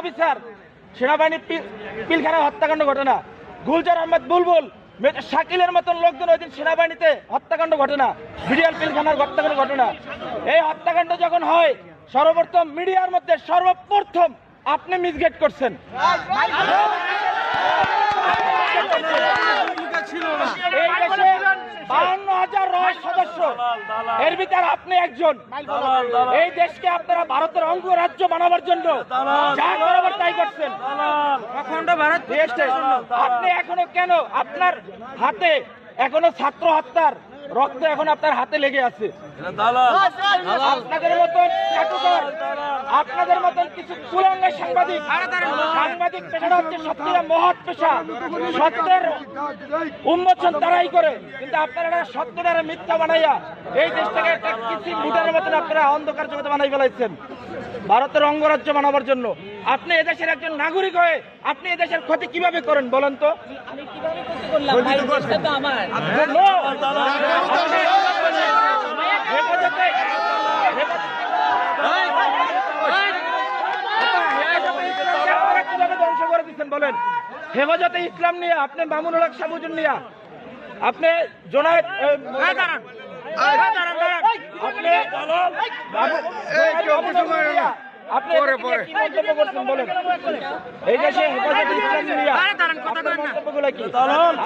Officer সেনাবাহিনী পিলখানা হত্যাকাণ্ড ঘটে না, গুলজার আহমেদ বুলবুল শাকিলের মতন লোকজন ওই দিন সেনাবাহিনীতে হত্যাকাণ্ড ঘটে না, বিডিআর পিলখানার হত্যাকাণ্ড ঘটে না। এই হত্যাকাণ্ড যখন হয় সর্বপ্রথম মিডিয়ার মধ্যে সর্বপ্রথম আপনি মিসগেট করছেন। এই দেশে 52,000 রহস্য সদস্য, এর ভিতরে আপনি একজন। এই দেশকে আপনারা ভারতের অঙ্গরাজ্য বানাবার জন্য যা করাবার তাই করছেন। আপনি এখনো কেন আপনার হাতে এখনো ছাত্র হত্যার রক্ত এখন আপনার হাতে লেগে আছে? আপনাদের মতন আপনাদের মতন কিছু কুলাঙ্গার সাংবাদিক পেশাটা হচ্ছে সত্যিটা মহৎ পেশা, সত্যের উন্মোচন তারাই করে, কিন্তু আপনারা সত্যটারে মিথ্যা বানাইয়া এই দেশটাকে একটা কিছু লুটারের মতন আপনারা অন্ধকার জগতে বানাই ফেলাইছেন ভারতের অঙ্গরাজ্য বানাবার জন্য। আপনি এদেশের একজন নাগরিক হয়ে আপনি এদেশের ক্ষতি কিভাবে করেন বলেন তো? ধ্বংস করে দিচ্ছেন বলেন? হেফাজতে ইসলাম নিয়ে আপনি মামুনুল হক সাবুজুন নিয়ে আপনি জোনায়েদ আপনি কি মন্তব্য করছেন বলেন? এই দেশে হেফাজতে ইসলাম নিয়ে মন্তব্যগুলো কি?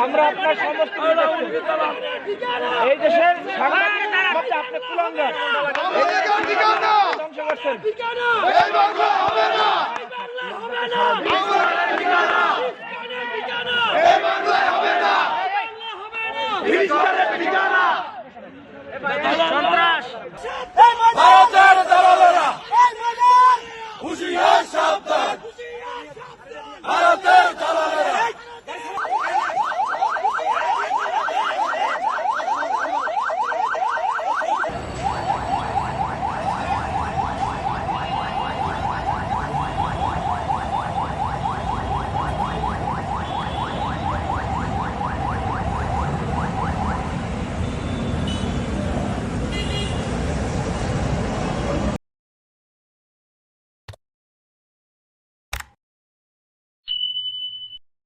আমরা আপনার সমস্ত এই দেশের সাংবাদিক আপনি কুলাঙ্গার ধ্বংস করছেন। সন্ত্রাস